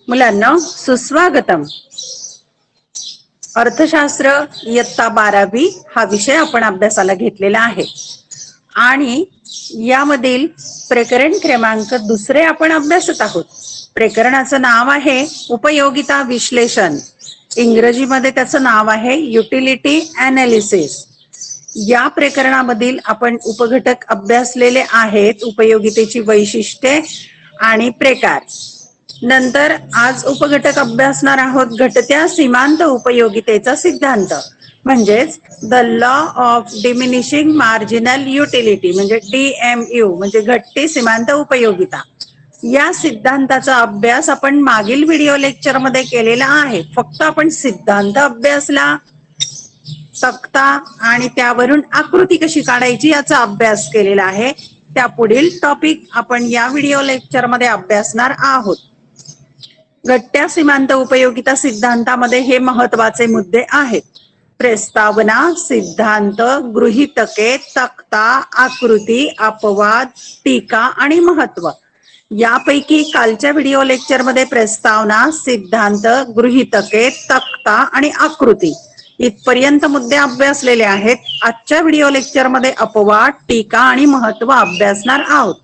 मुलांना सुस्वागतम. अर्थशास्त्र इयत्ता 12वी हा विषय आपण अभ्यासाला घेतलेला आहे आणि यामधील प्रकरण क्रमांक 2 आपण अभ्यासत आहोत. प्रकरणाचं नाव आहे उपयोगिता विश्लेषण. इंग्रजीमध्ये त्याचं नाव आहे युटिलिटी अनालिसिस. या प्रकरणामधील आपण उपघटक अभ्यासलेले आहेत, उपयोगितेची वैशिष्ट्ये आणि प्रकार. नंतर आज उपघटक अभ्यासणार आहोत घटत्या सीमांत उपयोगितेचा सिद्धांत, म्हणजेच the law of diminishing marginal utility, म्हणजे DMU, म्हणजे घटती सीमांत उपयोगिता. या सिद्धांताचा अभ्यास आपण मागील व्हिडिओ लेक्चर मध्ये केलेला आहे. फक्त आपण सिद्धांत अभ्यासला, तक्ता आणि त्यावरून आकृती कशी काढायची याचा अभ्यास केलेला आहे. त्या पुढील टॉपिक आपण या व्हिडिओ लेक्चर मध्ये अभ्यासणार आहोत. घटत्या सीमांत उपयोगिता सिद्धांतामध्ये हे महत्वाचे मुद्दे आहेत: प्रस्तावना, सिद्धांत, गृहीतके, तक्ता, आकृती, अपवाद, टीका आणि महत्व. यापैकी कालच्या व्हिडिओ लेक्चर मध्ये प्रस्तावना, सिद्धांत, गृहीतके, तक्ता आणि आकृती इथपर्यंत मुद्दे अभ्यासलेले आहेत. आजच्या व्हिडिओ लेक्चर मध्ये अपवाद, टीका आणि महत्व अभ्यासणार आहोत.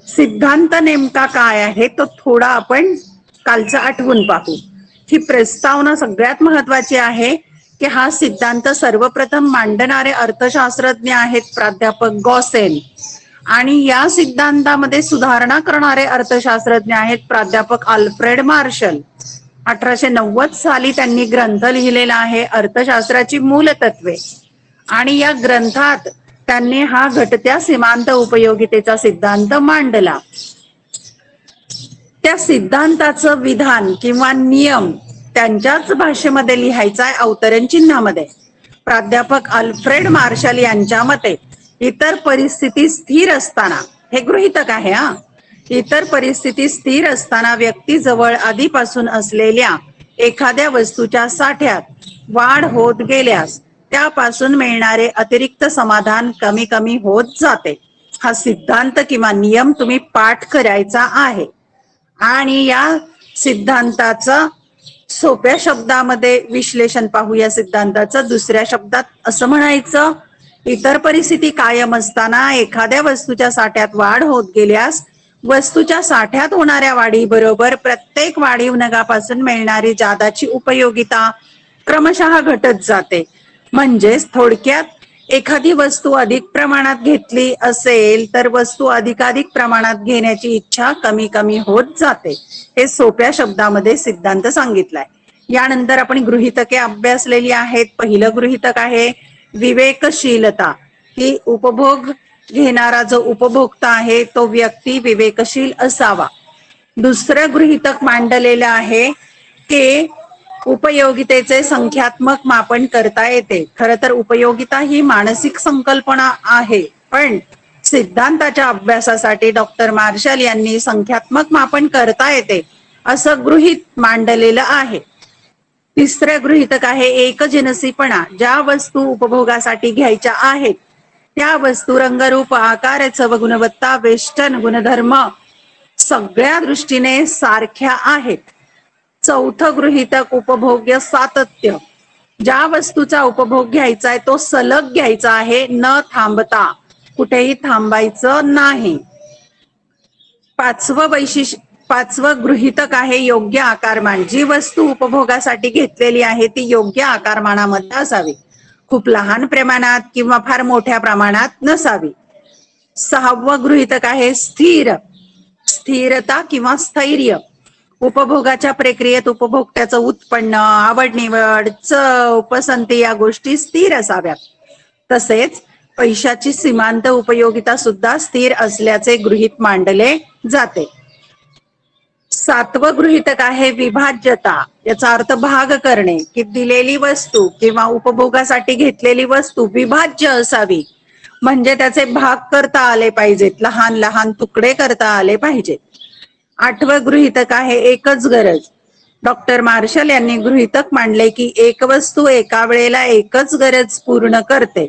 सिद्धांत नेमका काय आहे तो थोडा आपण कालचा आठवून पाहू. ही प्रस्तावना सगळ्यात महत्वाची आहे की हा सिद्धांत सर्वप्रथम मांडणारे अर्थशास्त्रज्ञ आहेत प्राध्यापक गॉसेन, आणि या सिद्धांतामध्ये सुधारणा करणारे अर्थशास्त्रज्ञ आहेत प्राध्यापक अल्फ्रेड मार्शल. 1890 साली त्यांनी ग्रंथ लिहिलेला आहे अर्थशास्त्राची मूलतत्वे, आणि या ग्रंथात त्यांनी हा घटत्या सीमांत उपयोगितेचा सिद्धांत मांडला. त्या सिद्धांताचं विधान किंवा नियम त्यांच्याच भाषेमध्ये लिहायचा आहे, अवतरण चिन्हामध्ये. प्राध्यापक अल्फ्रेड मार्शल यांच्या मते इतर परिस्थिती स्थिर असताना, हे गृहीतक आहे हा, इतर परिस्थिती स्थिर असताना व्यक्तीजवळ आधीपासून असलेल्या एखाद्या वस्तूच्या साठ्यात वाढ होत गेल्यास त्यापासून मिळणारे अतिरिक्त समाधान कमी कमी होत जाते. हा सिद्धांत किंवा नियम तुम्ही पाठ करायचा आहे. आणि या सिद्धांताचं सोप्या शब्दामध्ये विश्लेषण पाहू. या सिद्धांताचं दुसऱ्या शब्दात असं म्हणायचं: इतर परिस्थिती कायम असताना एखाद्या वस्तूच्या साठ्यात वाढ होत गेल्यास वस्तूच्या साठ्यात होणाऱ्या वाढीबरोबर प्रत्येक वाढीव नगापासून मिळणारी जादाची उपयोगिता क्रमशः घटत जाते. म्हणजेच थोडक्यात एखादी वस्तू अधिक प्रमाणात घेतली असेल तर वस्तू अधिकाधिक प्रमाणात घेण्याची इच्छा कमी कमी होत जाते. हे सोप्या शब्दामध्ये सिद्धांत सांगितलाय. यानंतर आपण गृहीतके अभ्यासलेली आहेत. पहिलं गृहीतक आहे विवेकशीलता. ही उपभोग घेणारा जो उपभोक्ता आहे तो व्यक्ती विवेकशील असावा. दुसरं गृहीतक मांडलेलं आहे की उपयोगितेचे संख्यात्मक मापन करता येते. खर तर उपयोगिता ही मानसिक संकल्पना आहे, पण सिद्धांताच्या अभ्यासासाठी डॉक्टर मार्शल यांनी संख्यात्मक मापन करता येते असं गृहीत मांडलेलं आहे. तिसरं गृहीतक आहे एकजिनसीपणा. ज्या वस्तू उपभोगासाठी घ्यायच्या आहेत त्या वस्तू रंगरूप, आकार, चव, गुणवत्ता, वेष्टन, गुणधर्म सगळ्या दृष्टीने सारख्या आहेत. चौथं गृहीतक उपभोग्य सातत्य. ज्या वस्तूचा उपभोग घ्यायचा आहे तो सलग घ्यायचा आहे, न थांबता, कुठेही थांबायचं नाही. पाचवं गृहीतक आहे योग्य आकारमान. जी वस्तू उपभोगासाठी घेतलेली आहे ती योग्य आकारमानामध्ये असावी, खूप लहान प्रमाणात किंवा फार मोठ्या प्रमाणात नसावी. सहावं गृहीतक आहे स्थिरता किंवा स्थैर्य. उपभोगाच्या प्रक्रियेत उपभोक्त्याचं उत्पन्न, आवड निवड, चव, पसंती या गोष्टी स्थिर असाव्यात. तसेच पैशाची सीमांत उपयोगिता सुद्धा स्थिर असल्याचे गृहीत मांडले जाते. सातवं गृहीतक आहे विभाज्यता. याचा अर्थ भाग करणे, की दिलेली वस्तू किंवा उपभोगासाठी घेतलेली वस्तू विभाज्य असावी, म्हणजे त्याचे भाग करता आले पाहिजेत, लहान लहान तुकडे करता आले पाहिजेत. आठवं गृहीतक आहे एकच गरज. डॉक्टर मार्शल यांनी गृहीतक मांडले की एक वस्तू एका वेळेला एकच गरज पूर्ण करते,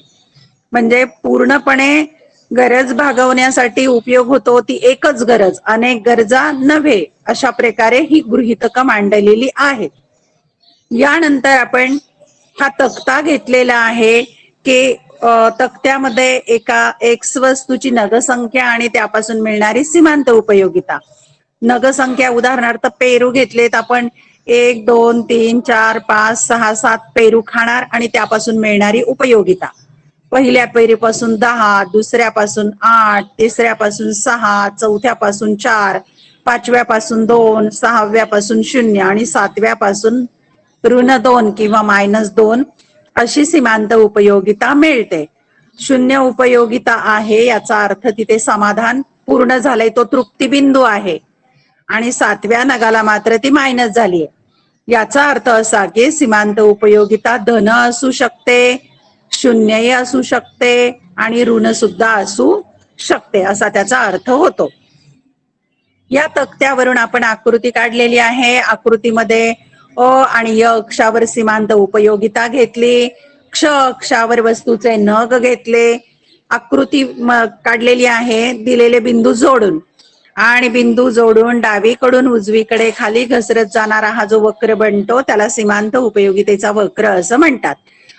म्हणजे पूर्णपणे गरज भागवण्यासाठी उपयोग होतो ती एकच गरज, अनेक गरजा नव्हे, अशा प्रकारे ही गृहीतकं मांडलेली आहेत. यानंतर आपण हा तक्ता घेतलेला आहे की तक्त्यामध्ये एका एक्स वस्तूची नगसंख्या आणि त्यापासून मिळणारी सीमांत उपयोगिता. नगसंख्या उदाहरणार्थ पेरू घेतलेत आपण, 1 2 3 4 5 6 7 पेरू खाणार आणि त्यापासून मिळणारी उपयोगिता. पहिल्या पेरूपासून 10, दुसऱ्यापासून 8, तिसऱ्यापासून 6, चौथ्यापासून 4, पाचव्यापासून 2, सहाव्यापासून 0 आणि सातव्यापासून -2 किंवा -2 अशी सीमांत उपयोगिता मिळते. 0 उपयोगिता आहे याचा अर्थ तिथे समाधान पूर्ण झालंय, तो तृप्तिबिंदू आहे. आणि 7व्या नगाला मात्र ती मायनस झालीय. याचा अर्थ असा की सीमांत उपयोगिता धन असू शकते, शून्यही असू शकते आणि ऋण सुद्धा असू शकते, असा त्याचा अर्थ होतो. या तक्त्यावरून आपण आकृती काढलेली आहे. आकृतीमध्ये अ आणि य अक्षावर सीमांत उपयोगिता घेतली, क्ष अक्षावर वस्तूचे नग घेतले, आकृती काढलेली आहे दिलेले बिंदू जोडून, आणि बिंदू जोडून डावीकडून उजवीकडे खाली घसरत जाणारा हा जो वक्र बनतो त्याला सीमांत उपयोगितेचा वक्र असं म्हणतात.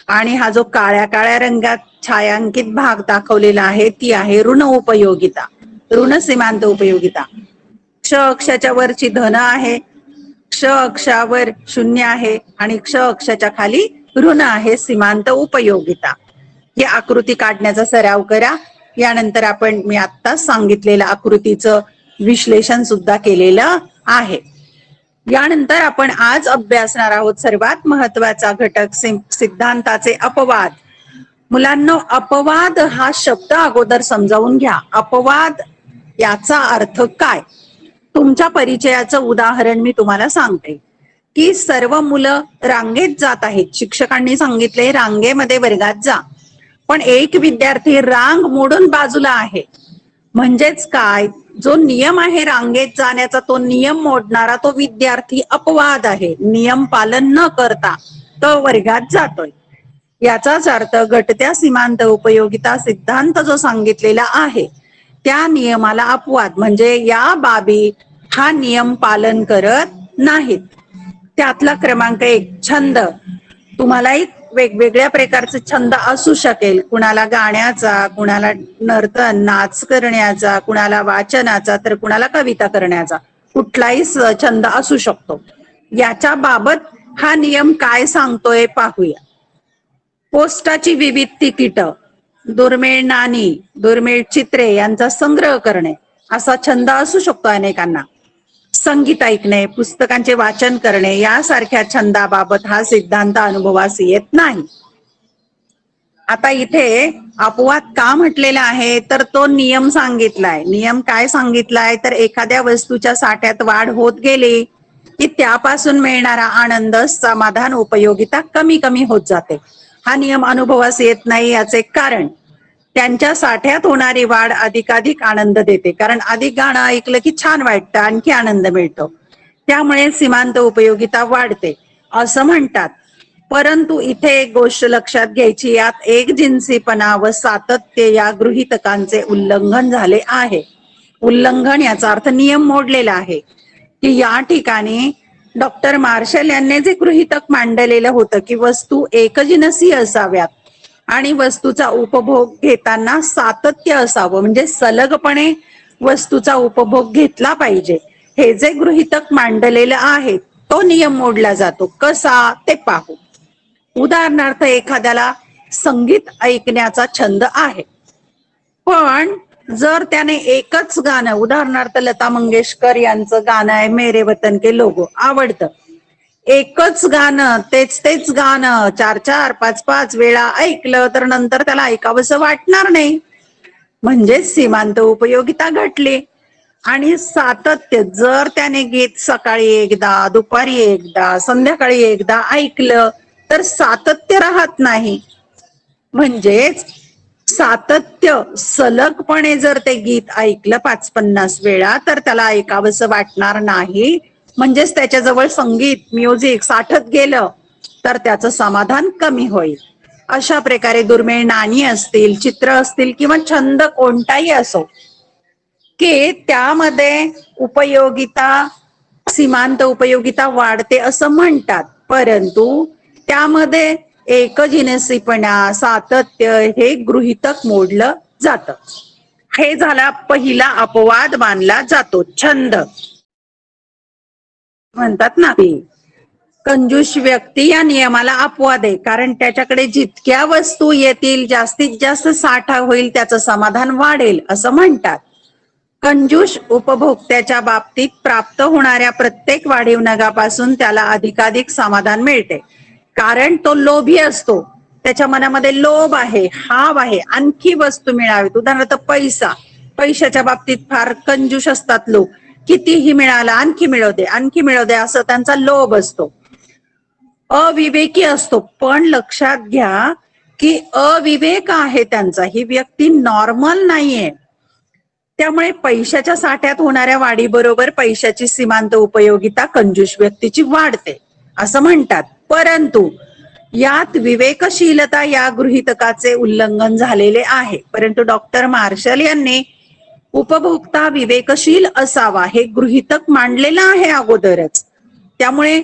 आणि हा जो काळ्या काळ्या रंगात छायांकित भाग दाखवलेला आहे ती आहे ऋण उपयोगिता, ऋण सीमांत उपयोगिता. क्ष अक्षाच्या वरची धन आहे, क्ष अक्षावर 0 आहे आणि क्ष अक्षाच्या खाली ऋण आहे, सीमांत उपयोगिता. ही आकृती काढण्याचा सराव करा. यानंतर आपण मी आत्ताच सांगितलेलं आकृतीचं विश्लेषण सुद्धा केलेलं आहे. यानंतर आपण आज अभ्यासणार आहोत सर्वात महत्वाचा घटक सिद्धांताचे अपवाद. मुलांनो, अपवाद हा शब्द अगोदर समजावून घ्या. अपवाद याचा अर्थ काय? तुमच्या परिचयाचं उदाहरण मी तुम्हाला सांगते की सर्व मुलं रांगेत जात आहेत. शिक्षकांनी सांगितले रांगेमध्ये वर्गात जा, पण एक विद्यार्थी रांग मोडून बाजूला आहे. म्हणजेच काय, जो नियम आहे रांगेत जाण्याचा तो नियम मोडणारा तो विद्यार्थी अपवाद आहे. नियम पालन न करता तो वर्गात जातोय. याचाच अर्थ घटत्या सीमांत उपयोगिता सिद्धांत जो सांगितलेला आहे त्या नियमाला अपवाद म्हणजे या बाबी हा नियम पालन करत नाहीत. त्यातला क्रमांक 1 छंद. तुम्हालाही वेगवेगळ्या प्रकारचे छंद असू शकेल, कुणाला गाण्याचा, कुणाला नर्तन नाच करण्याचा, कुणाला वाचनाचा, तर कुणाला कविता करण्याचा, कुठलाही छंद असू शकतो. याच्या बाबत हा नियम काय सांगतोय पाहूया. पोस्टाची विविध तिकीट, दुर्मिळ नाणी, दुर्मिळ चित्रे यांचा संग्रह करणे असा छंद असू शकतो अनेकांना. संगीत ऐकणे, पुस्तकांचे वाचन करणे यासारख्या छंदाबाबत हा सिद्धांत अनुभवास येत नाही. आता इथे अपवाद का म्हटलेला आहे तर तो नियम सांगितलाय. नियम काय सांगितलाय तर एखाद्या वस्तूच्या साठ्यात वाढ होत गेली की त्यापासून मिळणारा आनंद, समाधान, उपयोगिता कमी कमी होत जाते. हा नियम अनुभवास येत नाही याचे कारण त्यांच्या साठ्यात होणारी वाढ अधिकाधिक आनंद देते. कारण अधिक गाणं ऐकलं की छान वाटतं, आणखी आनंद मिळतो, त्यामुळे सीमांत उपयोगिता वाढते असं म्हणतात. परंतु इथे एक गोष्ट लक्षात घ्यायची, यात एकजिन्सीपणा व सातत्य या गृहीतकांचे उल्लंघन झाले आहे. उल्लंघन याचा अर्थ नियम मोडलेला आहे. की या ठिकाणी डॉक्टर मार्शल यांनी जे गृहीतक मांडलेलं होतं की वस्तू एकजिनसी असाव्यात आणि वस्तूचा उपभोग घेताना सातत्य असावं, म्हणजे सलगपणे वस्तूचा उपभोग घेतला पाहिजे, हे जे गृहीतक मांडलेलं आहे तो नियम मोडला जातो. कसा ते पाहू. उदाहरणार्थ एखाद्याला संगीत ऐकण्याचा छंद आहे, पण जर त्याने एकच गाणं, उदाहरणार्थ लता मंगेशकर यांचं गाणं आहे मेरे वतन के लोगो, आवडतं, एकच गाणं तेच गाणं 4 5 वेळा ऐकलं तर नंतर त्याला ऐकावंसं वाटणार नाही, म्हणजे सीमांत उपयोगिता घटली. आणि सातत्य, जर त्याने गीत सकाळी एकदा, दुपारी एकदा, संध्याकाळी एकदा ऐकलं तर सातत्य राहत नाही. म्हणजेच सातत्य, सलगपणे जर ते गीत ऐकलं 5-50 वेळा तर त्याला ऐकावंसं वाटणार नाही. म्हणजेच त्याच्याजवळ संगीत, म्युझिक साठत गेलं तर त्याचं समाधान कमी होईल. अशा प्रकारे दुर्मिळ नाणी असतील, चित्र असतील किंवा छंद कोणताही असो, की त्यामध्ये उपयोगिता, सीमांत उपयोगिता वाढते असं म्हणतात. परंतु त्यामध्ये एकजिनसीपणा, सातत्य हे गृहीतक मोडलं जातं. हे झाला पहिला अपवाद मानला जातो. छंद म्हणतात ना, कंजूष व्यक्ती या नियमाला अपवाद आहे, कारण त्याच्याकडे जितक्या वस्तू येतील जास्तीत जास्त साठा होईल, त्याचं समाधान वाढेल असं म्हणतात. कंजूष उपभोक्त्याच्या बाबतीत प्राप्त होणाऱ्या प्रत्येक वाढीव नगापासून त्याला अधिकाधिक समाधान मिळते, कारण तो लोभी असतो. त्याच्या मनामध्ये लोभ आहे, हाव आहे, आणखी वस्तू मिळावीत. उदाहरणार्थ पैसा, पैशाच्या बाबतीत फार कंजूष असतात लोक. कितीही मिळाला आणखी मिळू दे, आणखी मिळू दे, असं त्यांचा लोभ असतो. अविवेकी असतो. पण लक्षात घ्या की अविवेक आहे त्यांचा, ही व्यक्ती नॉर्मल नाहीये. त्यामुळे पैशाच्या साठ्यात होणाऱ्या वाढीबरोबर पैशाची सीमांत उपयोगिता कंजूष व्यक्तीची वाढते असं म्हणतात. परंतु यात विवेकशीलता या गृहीतकाचे उल्लंघन झालेले आहे. परंतु डॉक्टर मार्शल यांनी उपभोक्ता विवेकशील असावा हे गृहीतक मांडलेलं आहे अगोदरच. त्यामुळे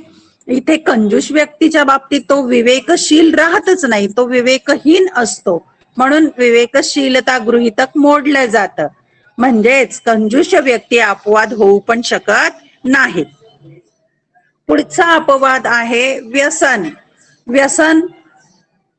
इथे कंजूष व्यक्तीच्या बाबतीत तो विवेकशील राहतच नाही, तो विवेकहीन असतो. म्हणून विवेकशीलता गृहीतक मोडलं जातं. म्हणजेच कंजूष व्यक्ती अपवाद होऊ पण शकत नाही. पुढचा अपवाद आहे व्यसन. व्यसन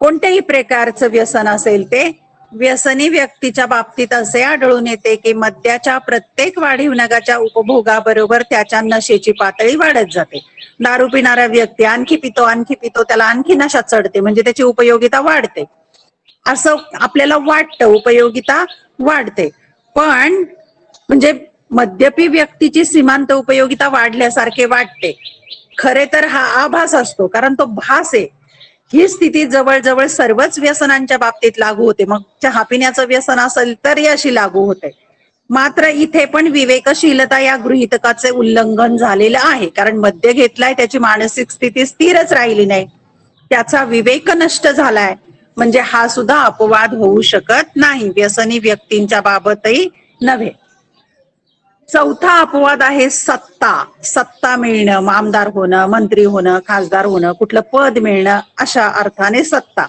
कोणत्याही प्रकारचं व्यसन असेल ते. व्यसनी व्यक्तीच्या बाबतीत असे आढळून येते की मद्याच्या प्रत्येक वाढीव नगाच्या उपभोगाबरोबर त्याच्या नशेची पातळी वाढत जाते. दारू पिणारा व्यक्ती आणखी पितो, आणखी पितो, त्याला आणखी नशा चढते, म्हणजे त्याची उपयोगिता वाढते असं आपल्याला वाटतं, उपयोगिता वाढते. पण म्हणजे मद्यपी व्यक्तीची सीमांत उपयोगिता वाढल्यासारखे वाटते. खरे तर हा आभास असतो, कारण तो भास आहे. ही स्थिती जवळजवळ सर्वच व्यसनांच्या बाबतीत लागू होते. मग चहा पिण्याचं व्यसन असेल तर अशी लागू होते. मात्र इथे पण विवेकशीलता या गृहीतकाचे उल्लंघन झालेलं आहे, कारण मद्य घेतलाय, त्याची मानसिक स्थिती स्थिरच राहिली नाही, त्याचा विवेक नष्ट झालाय. म्हणजे हा सुद्धा अपवाद होऊ शकत नाही, व्यसनी व्यक्तींच्या बाबतही नव्हे. चौथा अपवाद आहे सत्ता. सत्ता मिळणं, आमदार होणं, मंत्री होणं, खासदार होणं, कुठलं पद मिळणं, अशा अर्थाने सत्ता.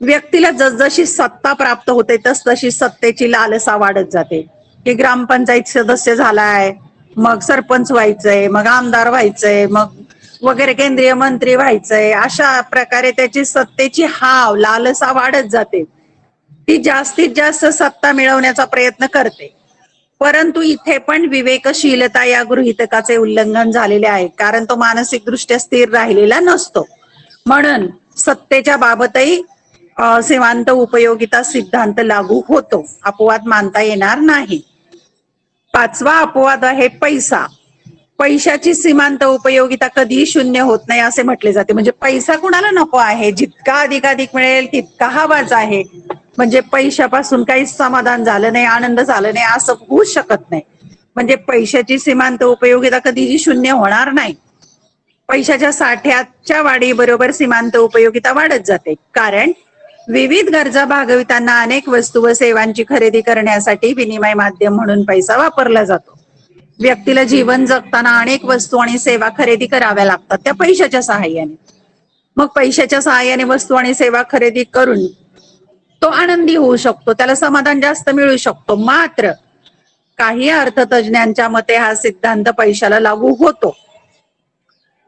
व्यक्तीला जसजशी सत्ता प्राप्त होते तसतशी सत्तेची लालसा वाढत जाते. की ग्रामपंचायत सदस्य झालाय, मग सरपंच व्हायचंय, मग आमदार व्हायचंय, मग वगैरे केंद्रीय मंत्री व्हायचंय. अशा प्रकारे त्याची सत्तेची हाव, लालसा वाढत जाते. ती जास्तीत जास्त सत्ता मिळवण्याचा प्रयत्न करते. परंतु इथे पण विवेकशीलता या गृहीतकाचे उल्लंघन झालेले आहे, कारण तो मानसिक दृष्ट्या स्थिर राहिलेला नसतो. म्हणून सत्तेच्या बाबतही सीमांत उपयोगिता सिद्धांत लागू होतो, अपवाद मानता येणार नाही. पाचवा अपवाद आहे पैसा. पैशाची सीमांत उपयोगिता कधीही शून्य होत नाही असे म्हटले जाते. म्हणजे पैसा कुणाला नको आहे, जितका अधिकाधिक मिळेल तितका हवाच आहे. म्हणजे पैशापासून काहीच समाधान झालं नाही, आनंद झाला नाही असं होऊच शकत नाही. म्हणजे पैशाची सीमांत उपयोगिता कधीही शून्य होणार नाही. पैशाच्या साठ्याच्या वाढीबरोबर सीमांत उपयोगिता वाढत जाते, कारण विविध गरजा भागवितांना अनेक वस्तू व सेवांची खरेदी करण्यासाठी विनिमय माध्यम म्हणून पैसा वापरला जातो. व्यक्तीला जीवन जगताना अनेक वस्तू आणि सेवा खरेदी कराव्या लागतात त्या पैशाच्या सहाय्याने. मग पैशाच्या सहाय्याने वस्तू आणि सेवा खरेदी करून तो आनंदी होऊ शकतो, त्याला समाधान जास्त मिळू शकतो. मात्र काही अर्थतज्ञांच्या मते हा सिद्धांत पैशाला लागू होतो.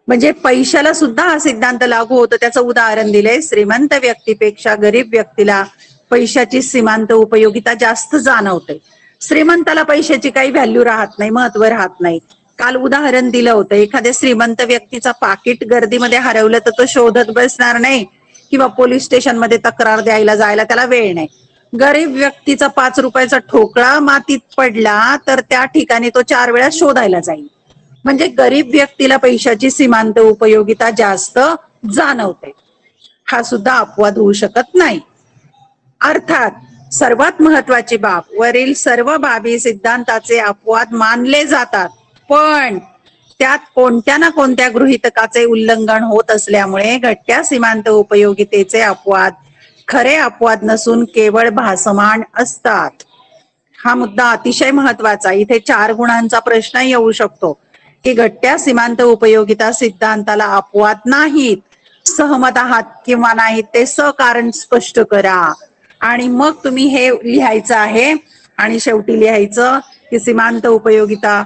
म्हणजे पैशाला सुद्धा हा सिद्धांत लागू होतो. त्याचं उदाहरण दिलंय, श्रीमंत व्यक्तीपेक्षा गरीब व्यक्तीला पैशाची सीमांत उपयोगिता जास्त जाणवते. श्रीमंताला पैशाची काही व्हॅल्यू राहत नाही, महत्व राहत नाही. काल उदाहरण दिलं होतं, एखाद्या श्रीमंत व्यक्तीचा पाकिट गर्दीमध्ये हरवलं तर तो शोधत बसणार नाही किंवा पोलीस स्टेशनमध्ये तक्रार द्यायला जायला त्याला वेळ नाही. गरीब व्यक्तीचा 5 रुपयाचा ठोकळा मातीत पडला तर त्या ठिकाणी तो 4 वेळा शोधायला जाईल. म्हणजे गरीब व्यक्तीला पैशाची सीमांत उपयोगिता जास्त जाणवते. हा सुद्धा अपवाद होऊ शकत नाही. अर्थात सर्वात महत्वाची बाब, वरील सर्व बाबी सिद्धांताचे अपवाद मानले जातात, पण त्यात कोणत्या ना कोणत्या गृहीतकाचे उल्लंघन होत असल्यामुळे घटत्या सीमांत उपयोगितेचे अपवाद खरे अपवाद नसून केवळ भासमान असतात. हा मुद्दा अतिशय महत्वाचा. इथे 4 गुणांचा प्रश्न येऊ शकतो की घटत्या सीमांत उपयोगिता सिद्धांताला अपवाद नाहीत. सहमत आहात किंवा नाही ते सकारण स्पष्ट करा. आणि मग तुम्ही हे लिहायचं आहे आणि शेवटी लिहायचं की सीमांत उपयोगिता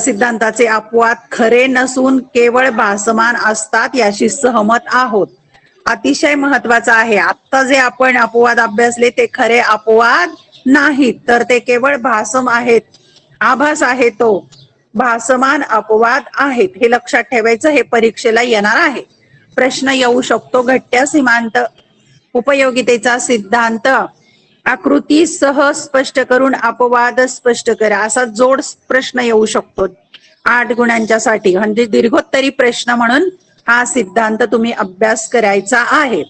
सिद्धांताचे अपवाद खरे नसून केवळ भासमान असतात याशी सहमत आहोत. अतिशय महत्वाचं आहे. आता जे आपण अपवाद अभ्यासले ते खरे अपवाद नाहीत, तर ते केवळ भासम आहेत. आभास आहे तो भासमान अपवाद आहेत. हे लक्षात ठेवायचं. हे परीक्षेला येणार आहे. प्रश्न येऊ शकतो घटत्या सीमांत उपयोगितेचा सिद्धांत आकृतीसह स्पष्ट करून अपवाद स्पष्ट करा, असा जोड प्रश्न येऊ शकतो 8 गुणांच्या साठी. म्हणजे दीर्घोत्तरी प्रश्न म्हणून हा सिद्धांत तुम्ही अभ्यास करायचा आहे.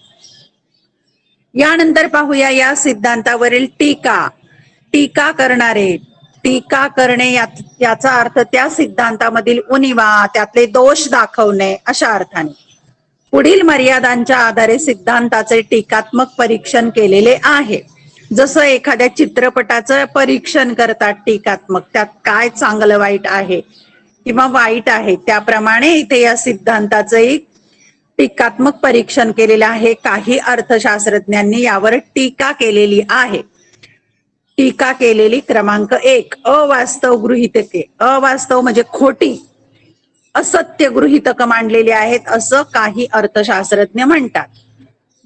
यानंतर पाहूया या सिद्धांतावरील टीका. टीका करणारे. टीका करणे याचा अर्थ त्या सिद्धांतामधील उणिवा, त्यातले दोष दाखवणे अशा अर्थाने. पुढील मर्यादांच्या आधारे सिद्धांताचे टीकात्मक परीक्षण केलेले आहे. जसं एखाद्या चित्रपटाचं परीक्षण करतात टीकात्मक, त्यात काय चांगलं वाईट आहे किंवा वाईट आहे, त्याप्रमाणे इथे या सिद्धांताचे टीकात्मक परीक्षण केलेलं आहे. काही अर्थशास्त्रज्ञांनी यावर टीका केलेली आहे. टीका केलेली क्रमांक 1, अवास्तव गृहीतके. अवास्तव म्हणजे खोटी, असत्य गृहीतक मांडलेली आहेत असं काही अर्थशास्त्रज्ञ म्हणतात.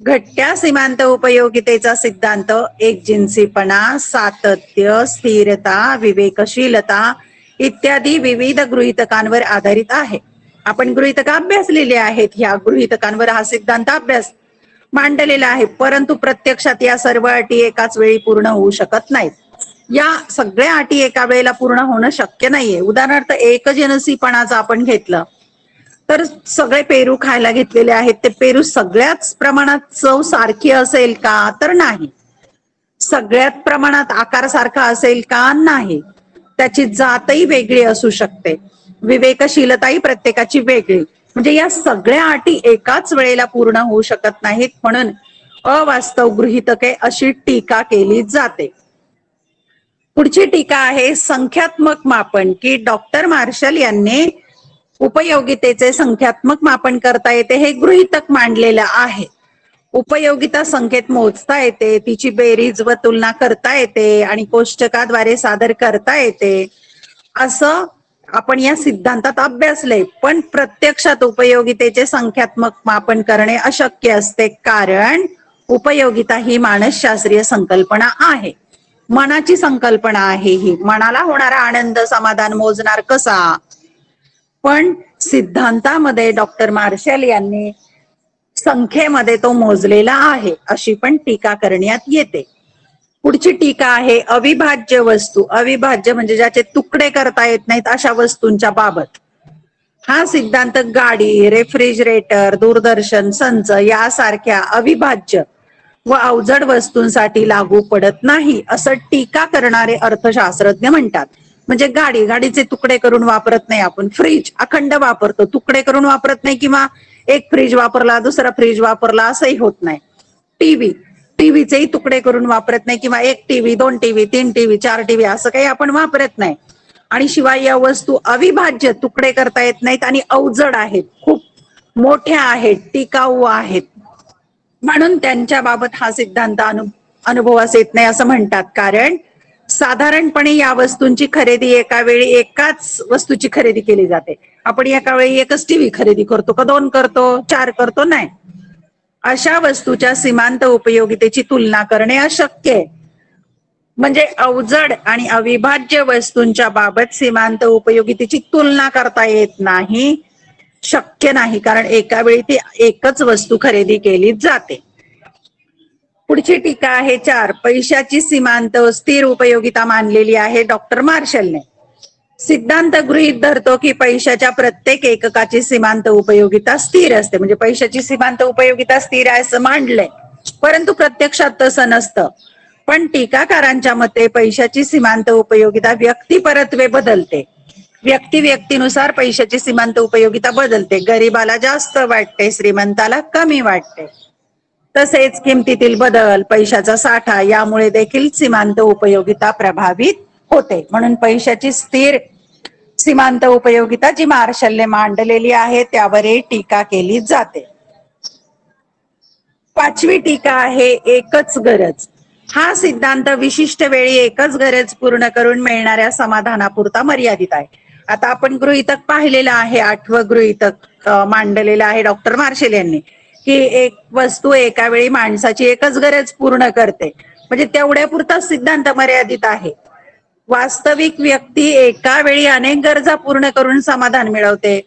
घटत्या सीमांत उपयोगितेचा सिद्धांत एकजिन्सीपणा, सातत्य, स्थिरता, विवेकशीलता इत्यादी विविध गृहीतकांवर आधारित आहे. आपण गृहीतक अभ्यासलेले आहेत. ह्या गृहीतकांवर हा सिद्धांत अभ्यास मांडलेला आहे. परंतु प्रत्यक्षात या सर्व अटी एकाच वेळी पूर्ण होऊ शकत नाहीत. या सगळ्या अटी एका वेळेला पूर्ण होणं शक्य नाहीये. उदाहरणार्थ एकजिन्सीपणाचं आपण घेतलं तर सगळे पेरू खायला घेतलेले आहेत. ते पेरू सगळ्याच प्रमाणात चव सारखी असेल का? तर नाही. सगळ्यात प्रमाणात आकार सारखा असेल का? नाही. त्याची जातही वेगळी असू शकते. विवेकशीलताही प्रत्येकाची वेगळी. म्हणजे या सगळ्या अटी एकाच वेळेला पूर्ण होऊ शकत नाहीत. म्हणून अवास्तव गृहीतके अशी टीका केली जाते. पुढची टीका आहे संख्यात्मक मापन, की डॉक्टर मार्शल यांनी उपयोगितेचे संख्यात्मक मापन करता येते हे गृहीतक मांडलेलं आहे. उपयोगिता संख्येत मोजता येते, तिची बेरीज व तुलना करता येते आणि कोष्टकाद्वारे सादर करता येते असं आपण या सिद्धांतात अभ्यासले. पण प्रत्यक्षात उपयोगितेचे संख्यात्मक मापन करणे अशक्य असते, कारण उपयोगिता ही मानसशास्त्रीय संकल्पना आहे. मनाची संकल्पना आहे. ही मनाला होणारा आनंद समाधान मोजणार कसा? पण सिद्धांतामध्ये डॉक्टर मार्शल यांनी संख्येमध्ये तो मोजलेला आहे अशी पण टीका करण्यात येते. पुढची टीका आहे अविभाज्य वस्तू. अविभाज्य म्हणजे ज्याचे तुकडे करता येत नाहीत अशा वस्तूंच्या बाबत. हा सिद्धांत गाडी, रेफ्रिजरेटर, दूरदर्शन संच यासारख्या अविभाज्य व अवजड वस्तूंसाठी लागू पडत नाही असं टीका करणारे अर्थशास्त्रज्ञ म्हणतात. म्हणजे गाडीचे तुकडे करून वापरत नाही आपण. फ्रीज अखंड वापरतो, तुकडे करून वापरत नाही, किंवा एक फ्रीज वापरला दुसरा फ्रीज वापरला असंही होत नाही. टीव्हीचेही तुकडे करून वापरत नाही, किंवा एक टीव्ही, 2 टीव्ही, 3 टीव्ही, 4 टीव्ही असं काही आपण वापरत नाही. आणि शिवाय या वस्तू अविभाज्य, तुकडे करता येत नाहीत आणि अवजड आहेत, खूप मोठ्या आहेत, टिकाऊ आहेत, म्हणून त्यांच्या बाबत हा सिद्धांत अनुभवास येत नाही असं म्हणतात. कारण साधारणपणे या वस्तूंची खरेदी एका वेळी एकाच वस्तूची खरेदी केली जाते. आपण एका वेळी एकच टीव्ही खरेदी करतो का 2 करतो, 4 करतो? नाही. अशा वस्तूच्या सीमांत उपयोगितेची तुलना करणे अशक्य आहे. म्हणजे अवजड आणि अविभाज्य वस्तूंच्या बाबत सीमांत उपयोगितेची तुलना करता येत नाही, शक्य नाही, कारण एका वेळी ती एकच वस्तू खरेदी केली जाते. पुढची टीका आहे 4, पैशाची सीमांत स्थिर उपयोगिता मानलेली आहे डॉक्टर मार्शलने. सिद्धांत गृहीत धरतो की पैशाच्या प्रत्येक एककाची सीमांत उपयोगिता स्थिर असते. म्हणजे पैशाची सीमांत उपयोगिता स्थिर आहे असं मांडलंय, परंतु प्रत्यक्षात तसं नसतं. पण टीकाकारांच्या मते पैशाची सीमांत उपयोगिता व्यक्तिपरत्वे बदलते. व्यक्ती व्यक्तीनुसार पैशाची सीमांत उपयोगिता बदलते. गरिबाला जास्त वाटते, श्रीमंताला कमी वाटते. तसेच किमतीतील बदल, पैशाचा साठा यामुळे देखील सीमांत उपयोगिता प्रभावित होते. म्हणून पैशाची स्थिर सीमांत उपयोगिता जी मार्शलने मांडलेली आहे त्यावरही टीका केली जाते. पाचवी टीका आहे एकच गरज. हा सिद्धांत विशिष्ट वेळी एकच गरज पूर्ण करून मिळणाऱ्या समाधानापुरता मर्यादित आहे. आता आपण गृहीतक पाहिलेलं आहे, 8वं गृहीतक मांडलेलं आहे डॉक्टर मार्शल यांनी, की एक वस्तू एका वेळी माणसाची एकच गरज पूर्ण करते, म्हणजे तेवढ्या पुरता सिद्धांत मर्यादित आहे. वास्तविक व्यक्ती एका वेळी अनेक गरजा पूर्ण करून समाधान मिळवते.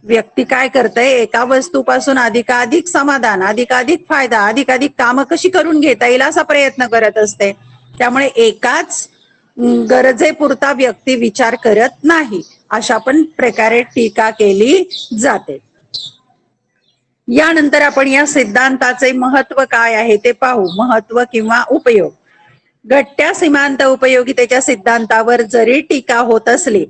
व्यक्ती काय करते, एका वस्तूपासून अधिकाधिक समाधान, अधिकाधिक फायदा, अधिकाधिक कामं कशी करून घेता येईल असा प्रयत्न करत असते. त्यामुळे एकाच गरजेपुरता व्यक्ती विचार करत नाही, अशा पण प्रकारे टीका केली जाते. यानंतर आपण या सिद्धांताचे महत्व काय आहे ते पाहू. महत्व किंवा उपयोग. घटत्या सीमांत उपयोगितेच्या सिद्धांतावर जरी टीका होत असली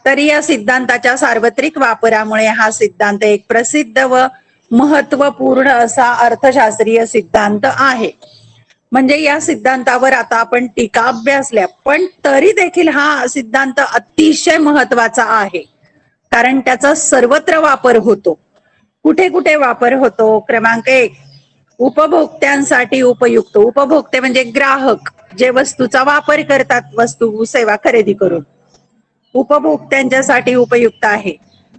तरी या सिद्धांताच्या सार्वत्रिक वापरामुळे हा सिद्धांत एक प्रसिद्ध व महत्वपूर्ण असा अर्थशास्त्रीय सिद्धांत आहे. म्हणजे या सिद्धांतावर आता आपण टीका अभ्यासल्या, पण तरी देखील हा सिद्धांत अतिशय महत्वाचा आहे, कारण त्याचा सर्वत्र वापर होतो. कुठे कुठे वापर होतो? क्रमांक 1, उपभोक्त्यांसाठी उपयुक्त. उपभोक्ते म्हणजे ग्राहक, जे वस्तूचा वापर करतात, वस्तू सेवा खरेदी करून, उपभोक्त्यांच्यासाठी उपयुक्त आहे.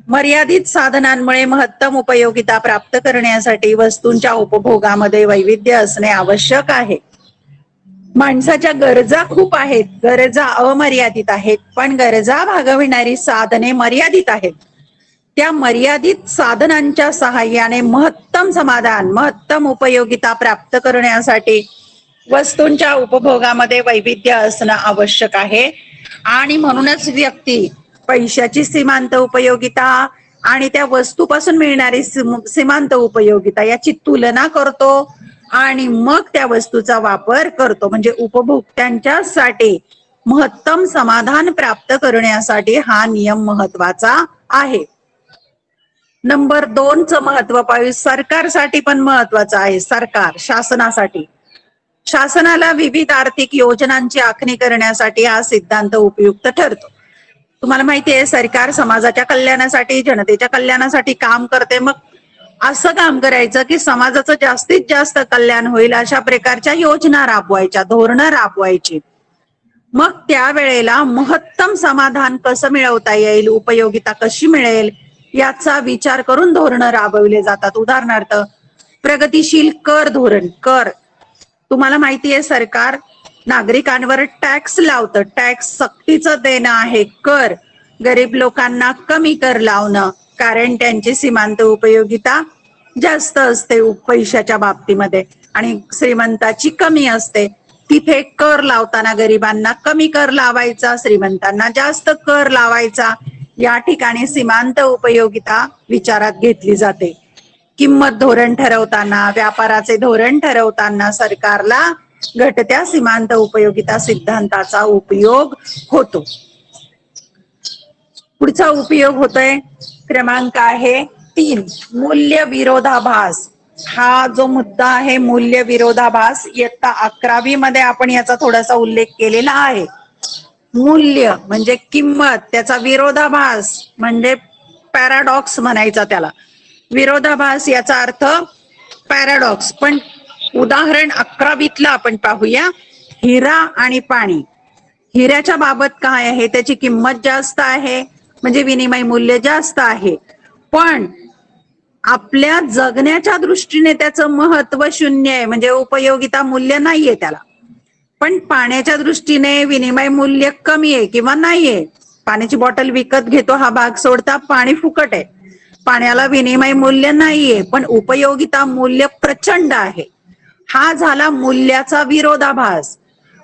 मर्यादित साधनांमुळे महत्तम उपयोगिता प्राप्त करण्यासाठी वस्तूंच्या उपभोगामध्ये वैविध्य असणे आवश्यक आहे. माणसाच्या गरजा खूप आहेत, गरजा अमर्यादित आहेत, पण गरजा भागविणारी साधने मर्यादित आहेत. त्या मर्यादित साधनांच्या सहाय्याने महत्तम समाधान, महत्तम उपयोगिता प्राप्त करण्यासाठी वस्तूंच्या उपभोगामध्ये वैविध्य असणं आवश्यक आहे. आणि म्हणूनच व्यक्ती पैशाची सीमांत उपयोगिता आणि त्या वस्तूपासून मिळणारी सीमांत उपयोगिता याची तुलना करतो आणि मग त्या वस्तूचा वापर करतो. म्हणजे उपभोक्त्यांच्यासाठी महत्तम समाधान प्राप्त करण्यासाठी हा नियम महत्वाचा आहे. नंबर 2चं महत्व पाहू. सरकारसाठी पण महत्वाचं आहे. सरकार, शासनासाठी, शासनाला विविध आर्थिक योजनांची आखणी करण्यासाठी हा सिद्धांत उपयुक्त ठरतो. तुम्हाला माहिती आहे, सरकार समाजाच्या कल्याणासाठी, जनतेच्या कल्याणासाठी काम करते. मग असं काम करायचं की समाजाचं जास्तीत जास्त कल्याण होईल अशा प्रकारच्या योजना राबवायच्या, धोरणं राबवायची. मग त्यावेळेला महत्तम समाधान कसं मिळवता येईल, उपयोगिता कशी मिळेल याचा विचार करून धोरणं राबवले जातात. उदाहरणार्थ प्रगतिशील कर धोरण. कर, तुम्हाला माहिती आहे सरकार नागरिकांवर टॅक्स लावतं, टॅक्स सक्तीचं देणं आहे. कर, गरीब लोकांना कमी कर लावणं, कारण त्यांची सीमांत उपयोगिता जास्त असते पैशाच्या बाबतीमध्ये आणि श्रीमंताची कमी असते. तिथे कर लावताना गरिबांना कमी कर लावायचा, श्रीमंतांना जास्त कर लावायचा. या ठिकाणी सीमांत उपयोगिता विचारात घेतली जाते. किंमत धोरण ठरवताना, व्यापाराचे धोरण ठरवताना सरकारला घटत्या सीमांत उपयोगिता सिद्धांताचा उपयोग होतो. पुढचा उपयोग होतोय क्रमांक आहे 3, मूल्य विरोधाभास. हा जो मुद्दा आहे मूल्य विरोधाभास, इयत्ता 11वी मध्ये आपण याचा थोडासा उल्लेख केलेला आहे. मूल्य म्हणजे किंमत, त्याचा विरोधाभास म्हणजे पॅराडॉक्स म्हणायचा त्याला. विरोधाभास याचा अर्थ पॅराडॉक्स. पण उदाहरण 11वीतलं आपण पाहूया. हिरा आणि पाणी. हिऱ्याच्या बाबत काय आहे, त्याची किंमत जास्त आहे, म्हणजे विनिमय मूल्य जास्त आहे, पण आपल्या जगण्याच्या दृष्टीने त्याचं महत्व शून्य आहे, म्हणजे उपयोगिता मूल्य नाहीये त्याला. पण पाण्याच्या दृष्टीने विनिमय मूल्य कमी आहे किंवा नाहीये. पाण्याची बॉटल विकत घेतो हा भाग सोडता, पाणी फुकट आहे, पाण्याला विनिमय मूल्य नाहीये, पण उपयोगिता मूल्य प्रचंड आहे. हा झाला मूल्याचा विरोधाभास.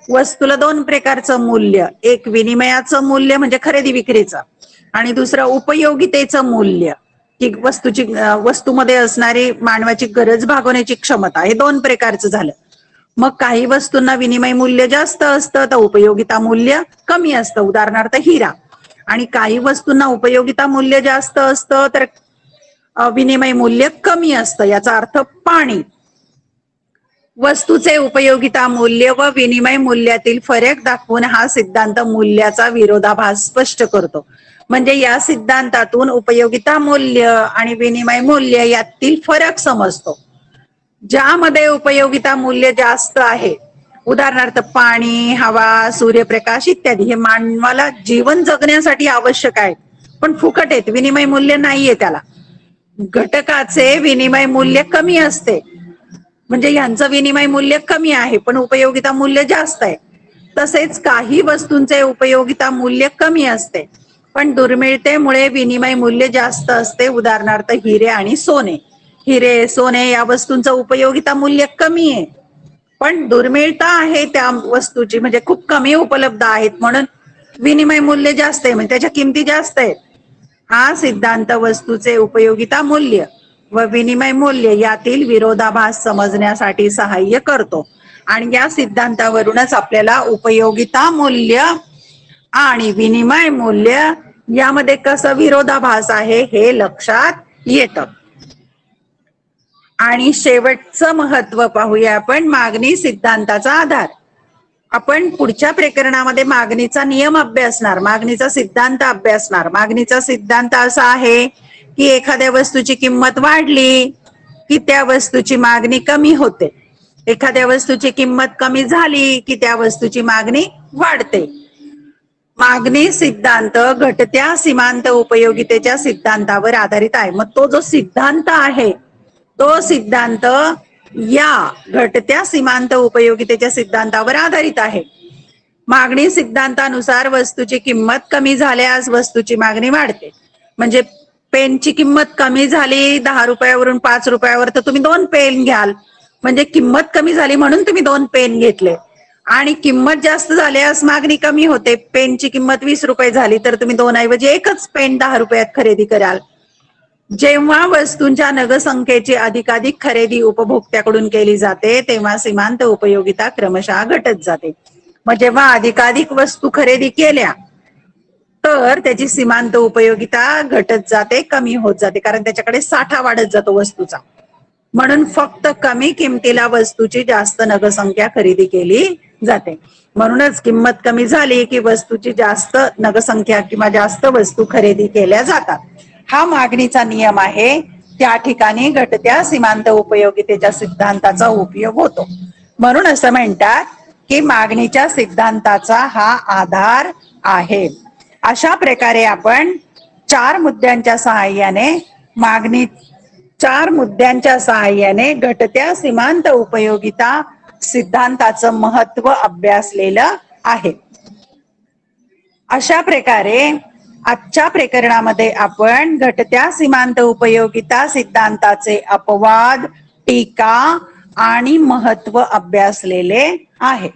वस्तूला 2 प्रकारचं मूल्य, एक विनिमयाचं मूल्य म्हणजे खरेदी विक्रीचं, आणि दुसरं उपयोगितेचं मूल्य, की वस्तूमध्ये असणारी मानवाची गरज भागवण्याची क्षमता. हे 2 प्रकारचं झालं. मग काही वस्तूंना विनिमय मूल्य जास्त असतं तर उपयोगिता मूल्य कमी असतं. उदाहरणार्थ हिरा. आणि काही वस्तूंना उपयोगिता मूल्य जास्त असतं तर विनिमय मूल्य कमी असतं. याचा अर्थ पाणी. वस्तूचे उपयोगिता मूल्य व विनिमय मूल्यातील फरक दाखवून हा सिद्धांत मूल्याचा विरोधाभास स्पष्ट करतो. म्हणजे या सिद्धांतातून उपयोगिता मूल्य आणि विनिमय मूल्य यातील फरक समजतो. ज्यामध्ये उपयोगिता मूल्य जास्त आहे, उदाहरणार्थ पाणी, हवा, सूर्यप्रकाश इत्यादी, हे मानवाला जीवन जगण्यासाठी आवश्यक आहेत पण फुकट आहेत, विनिमय मूल्य नाहीये त्याला. घटकाचे विनिमय मूल्य कमी असते, म्हणजे यांचं विनिमय मूल्य कमी आहे पण उपयोगिता मूल्य जास्त आहे. तसेच काही वस्तूंचे उपयोगिता मूल्य कमी असते पण दुर्मिळतेमुळे विनिमय मूल्य जास्त असते. उदाहरणार्थ हिरे आणि सोने. हिरे, सोने या वस्तूंचं उपयोगिता मूल्य कमी आहे पण दुर्मिळता आहे त्या वस्तूची, म्हणजे खूप कमी उपलब्ध आहेत म्हणून विनिमय मूल्य जास्त आहे, म्हणजे त्याच्या किमती जास्त आहेत. हा सिद्धांत वस्तूचे उपयोगिता मूल्य व विनिमय मूल्य यातील विरोधाभास समजण्यासाठी सहाय्य करतो. आणि या सिद्धांतावरूनच आपल्याला उपयोगिता मूल्य आणि विनिमय मूल्य यामध्ये कसं विरोधाभास आहे हे लक्षात येतं. आणि शेवटचं महत्व पाहूया आपण, मागणी सिद्धांताचा आधार. आपण पुढच्या प्रकरणामध्ये मागणीचा नियम अभ्यासणार, मागणीचा सिद्धांत अभ्यासणार. मागणीचा सिद्धांत असा आहे की एखाद्या वस्तूची किंमत वाढली की त्या वस्तूची मागणी कमी होते, एखाद्या वस्तूची किंमत कमी झाली की त्या वस्तूची मागणी वाढते. मागणी सिद्धांत घटत्या सीमांत उपयोगितेच्या सिद्धांतावर आधारित आहे. मग तो जो सिद्धांत आहे तो सिद्धांत या घटत्या सीमांत उपयोगितेच्या सिद्धांतावर आधारित आहे. मागणी सिद्धांतानुसार वस्तूची किंमत कमी झाल्यास वस्तूची मागणी वाढते. म्हणजे पेनची किंमत कमी झाली 10 रुपयावरून 5 रुपयावर तर तुम्ही 2 पेन घ्याल, म्हणजे किंमत कमी झाली म्हणून तुम्ही 2 पेन घेतले. आणि किंमत जास्त झाल्यास मागणी कमी होते, पेनची किंमत 20 रुपये झाली तर तुम्ही 2 ऐवजी एकच पेन 10 रुपयात खरेदी कराल. जेव्हा वस्तूंच्या नगसंख्येची अधिकाधिक खरेदी उपभोक्त्याकडून केली जाते तेव्हा सीमांत उपयोगिता क्रमशः घटत जाते. मग जेव्हा अधिकाधिक वस्तू खरेदी केल्या तर त्याची सीमांत उपयोगिता घटत जाते, कमी होत जाते, कारण त्याच्याकडे साठा वाढत जातो वस्तूचा. म्हणून फक्त कमी किमतीला वस्तूची जास्त नगसंख्या खरेदी केली जाते. म्हणूनच किंमत कमी झाली की वस्तूची जास्त नगसंख्या किंवा जास्त वस्तू खरेदी केल्या जातात. हा मागणीचा नियम आहे. त्या ठिकाणी घटत्या सीमांत उपयोगितेच्या सिद्धांताचा उपयोग होतो. म्हणून असं म्हणतात की मागणीच्या सिद्धांताचा हा आधार आहे. अशा प्रकारे आपण 4 मुद्द्यांच्या सहाय्याने घटत्या सीमांत उपयोगिता सिद्धांताचं महत्व अभ्यासलेलं आहे. अशा प्रकारे आजच्या प्रकरणामध्ये आपण घटत्या सीमांत उपयोगिता सिद्धांताचे अपवाद, टीका आणि महत्व अभ्यासलेले आहे.